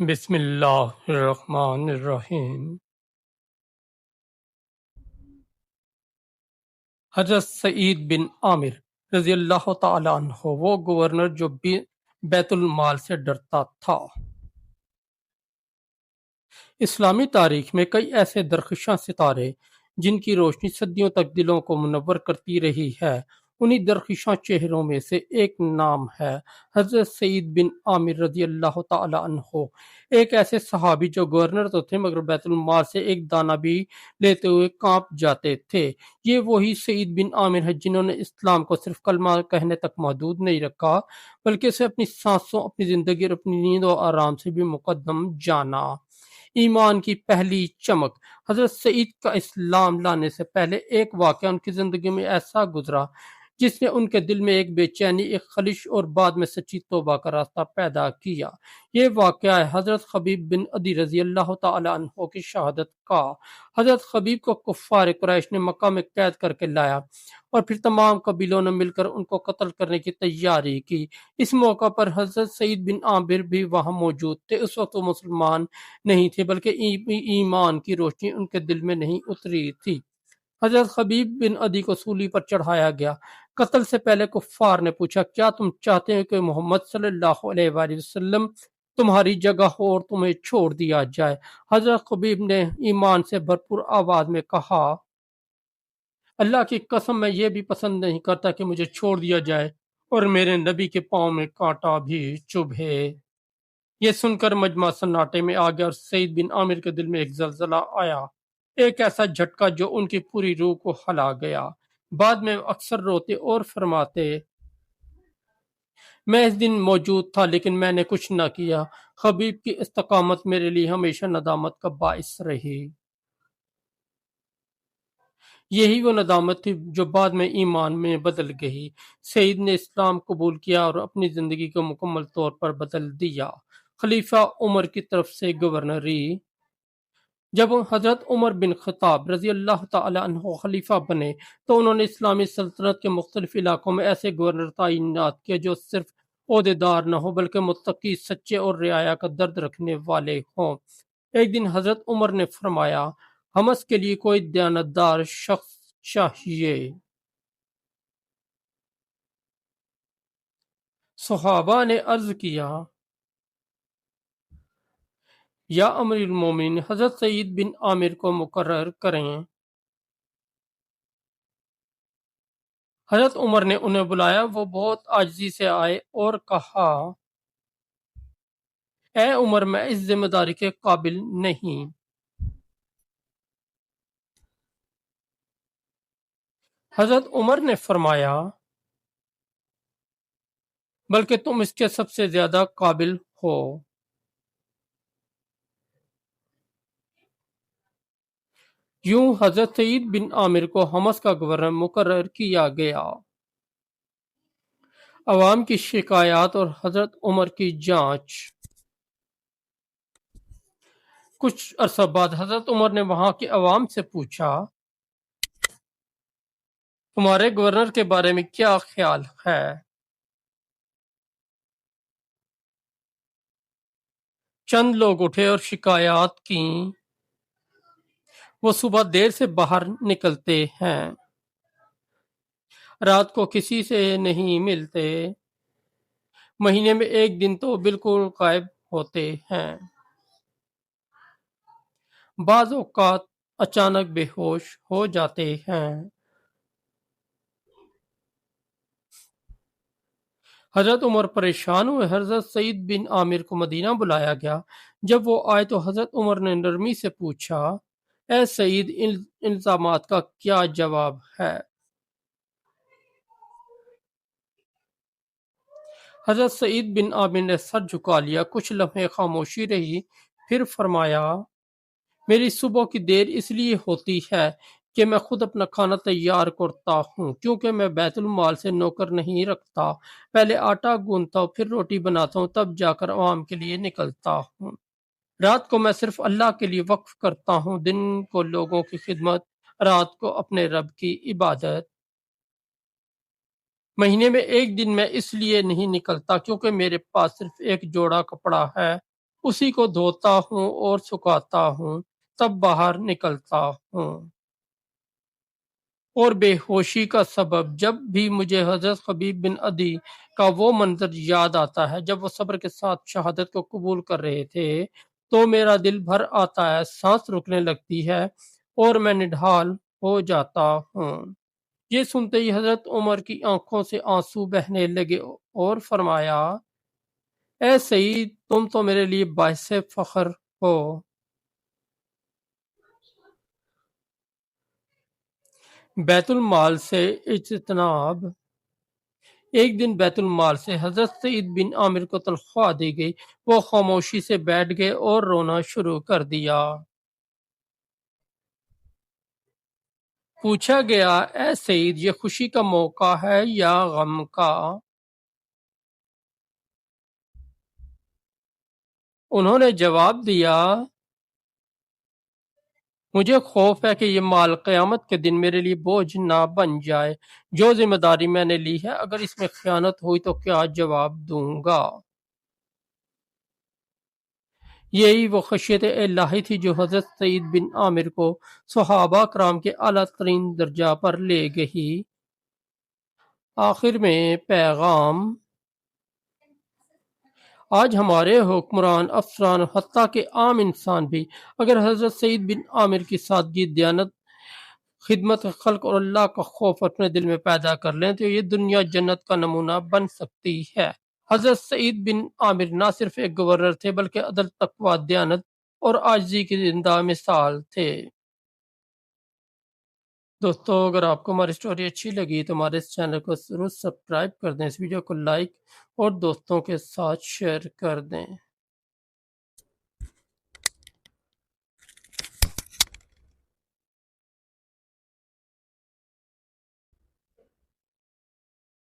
بسم اللہ الرحمن الرحیم۔ حضرت سعید بن عامر رضی اللہ تعالیٰ عنہ وہ گورنر جو بیت المال سے ڈرتا تھا۔ اسلامی تاریخ میں کئی ایسے درخشاں ستارے جن کی روشنی صدیوں تک دلوں کو منور کرتی رہی ہے، انہی درخشاں چہروں میں سے ایک نام ہے حضرت سعید بن عامر رضی اللہ تعالی عنہ۔ ایک ایسے صحابی جو گورنر تو تھے مگر بیت المال سے ایک دانہ بھی لیتے ہوئے کانپ جاتے تھے۔ یہ وہی سعید بن عامر ہے جنہوں نے اسلام کو صرف کلمہ کہنے تک محدود نہیں رکھا بلکہ اسے اپنی سانسوں، اپنی زندگی اور اپنی نیند و آرام سے بھی مقدم جانا۔ ایمان کی پہلی چمک۔ حضرت سعید کا اسلام لانے سے پہلے ایک واقعہ ان کی زندگی میں ایسا گزرا جس نے ان کے دل میں ایک بے چینی، ایک خلش اور بعد میں سچی توبہ کا راستہ پیدا کیا۔ یہ واقعہ ہے حضرت خبیب بن عدی رضی اللہ تعالی عنہ کی شہادت کا۔ حضرت خبیب کو کفار قریش نے مکہ میں قید کر کے لایا اور پھر تمام قبیلوں نے مل کر ان کو قتل کرنے کی تیاری کی۔ اس موقع پر حضرت سعید بن عامر بھی وہاں موجود تھے۔ اس وقت وہ مسلمان نہیں تھے بلکہ ایمان کی روشنی ان کے دل میں نہیں اتری تھی۔ حضرت خبیب بن عدی کو سولی پر چڑھایا گیا۔ قتل سے پہلے کفار نے پوچھا، کیا تم چاہتے ہو کہ محمد صلی اللہ علیہ وآلہ وسلم تمہاری جگہ ہو اور تمہیں چھوڑ دیا جائے؟ حضرت خبیب نے ایمان سے بھرپور آواز میں کہا، اللہ کی قسم میں یہ بھی پسند نہیں کرتا کہ مجھے چھوڑ دیا جائے اور میرے نبی کے پاؤں میں کانٹا بھی چبھے۔ یہ سن کر مجمع سناٹے میں آ گیا اور سعید بن عامر کے دل میں ایک زلزلہ آیا، ایک ایسا جھٹکا جو ان کی پوری روح کو ہلا گیا۔ بعد میں اکثر روتے اور فرماتے، میں اس دن موجود تھا لیکن میں نے کچھ نہ کیا۔ خبیب کی استقامت میرے لیے ہمیشہ ندامت کا باعث رہی۔ یہی وہ ندامت تھی جو بعد میں ایمان میں بدل گئی۔ سعید نے اسلام قبول کیا اور اپنی زندگی کو مکمل طور پر بدل دیا۔ خلیفہ عمر کی طرف سے گورنری۔ جب حضرت عمر بن خطاب رضی اللہ تعالی عنہ خلیفہ بنے تو انہوں نے اسلامی سلطنت کے مختلف علاقوں میں ایسے گورنر تعینات کیے جو صرف عہدیدار نہ ہوں بلکہ متقی، سچے اور رعایا کا درد رکھنے والے ہوں۔ ایک دن حضرت عمر نے فرمایا، حمص کے لیے کوئی دیانتدار شخص چاہیے۔ صحابہ نے عرض کیا، یا امیر المومنین، حضرت سعید بن عامر کو مقرر کریں۔ حضرت عمر نے انہیں بلایا، وہ بہت عاجزی سے آئے اور کہا، اے عمر، میں اس ذمہ داری کے قابل نہیں۔ حضرت عمر نے فرمایا، بلکہ تم اس کے سب سے زیادہ قابل ہو۔ یوں حضرت سعید بن عامر کو حمص کا گورنر مقرر کیا گیا۔ عوام کی شکایات اور حضرت عمر کی جانچ۔ کچھ عرصہ بعد حضرت عمر نے وہاں کے عوام سے پوچھا، تمہارے گورنر کے بارے میں کیا خیال ہے؟ چند لوگ اٹھے اور شکایات کیں، وہ صبح دیر سے باہر نکلتے ہیں، رات کو کسی سے نہیں ملتے، مہینے میں ایک دن تو بالکل غائب ہوتے ہیں، بعض اوقات اچانک بے ہوش ہو جاتے ہیں۔ حضرت عمر پریشان ہوئے۔ حضرت سعید بن عامر کو مدینہ بلایا گیا۔ جب وہ آئے تو حضرت عمر نے نرمی سے پوچھا، اے سعید، ان الزامات کا کیا جواب ہے؟ حضرت سعید بن عامر نے سر جھکا لیا، کچھ لمحے خاموشی رہی، پھر فرمایا، میری صبح کی دیر اس لیے ہوتی ہے کہ میں خود اپنا کھانا تیار کرتا ہوں، کیونکہ میں بیت المال سے نوکر نہیں رکھتا، پہلے آٹا گوندتا ہوں، پھر روٹی بناتا ہوں، تب جا کر عوام کے لیے نکلتا ہوں۔ رات کو میں صرف اللہ کے لیے وقف کرتا ہوں، دن کو لوگوں کی خدمت، رات کو اپنے رب کی عبادت۔ مہینے میں ایک دن میں اس لیے نہیں نکلتا کیونکہ میرے پاس صرف ایک جوڑا کپڑا ہے، اسی کو دھوتا ہوں اور سکھاتا ہوں، تب باہر نکلتا ہوں۔ اور بے ہوشی کا سبب، جب بھی مجھے حضرت خبیب بن عدی کا وہ منظر یاد آتا ہے جب وہ صبر کے ساتھ شہادت کو قبول کر رہے تھے تو میرا دل بھر آتا ہے، سانس رکنے لگتی ہے اور میں نڈھال ہو جاتا ہوں۔ یہ سنتے ہی حضرت عمر کی آنکھوں سے آنسو بہنے لگے اور فرمایا، اے سعید، تم تو میرے لیے باعث فخر ہو۔ بیت المال سے اجتناب۔ ایک دن بیت المال سے حضرت سعید بن عامر کو تنخواہ دی گئی، وہ خاموشی سے بیٹھ گئے اور رونا شروع کر دیا۔ پوچھا گیا، اے سعید، یہ خوشی کا موقع ہے یا غم کا؟ انہوں نے جواب دیا، مجھے خوف ہے کہ یہ مال قیامت کے دن میرے لیے بوجھ نہ بن جائے۔ جو ذمہ داری میں نے لی ہے، اگر اس میں خیانت ہوئی تو کیا جواب دوں گا؟ یہی وہ خشیت الہی تھی جو حضرت سعید بن عامر کو صحابہ کرام کے اعلیٰ ترین درجہ پر لے گئی۔ آخر میں پیغام، آج ہمارے حکمران، افسران، حتیٰ کہ عام انسان بھی اگر حضرت سعید بن عامر کی سادگی، دیانت، خدمت خلق اور اللہ کا خوف اپنے دل میں پیدا کر لیں تو یہ دنیا جنت کا نمونہ بن سکتی ہے۔ حضرت سعید بن عامر نہ صرف ایک گورنر تھے بلکہ عدل، تقوی، دیانت اور عاجزی کی زندہ مثال تھے۔ دوستو، اگر آپ کو ہماری سٹوری اچھی لگی تو ہمارے اس چینل کو ضرور سبسکرائب کر دیں، اس ویڈیو کو لائک اور دوستوں کے ساتھ شیئر کر دیں۔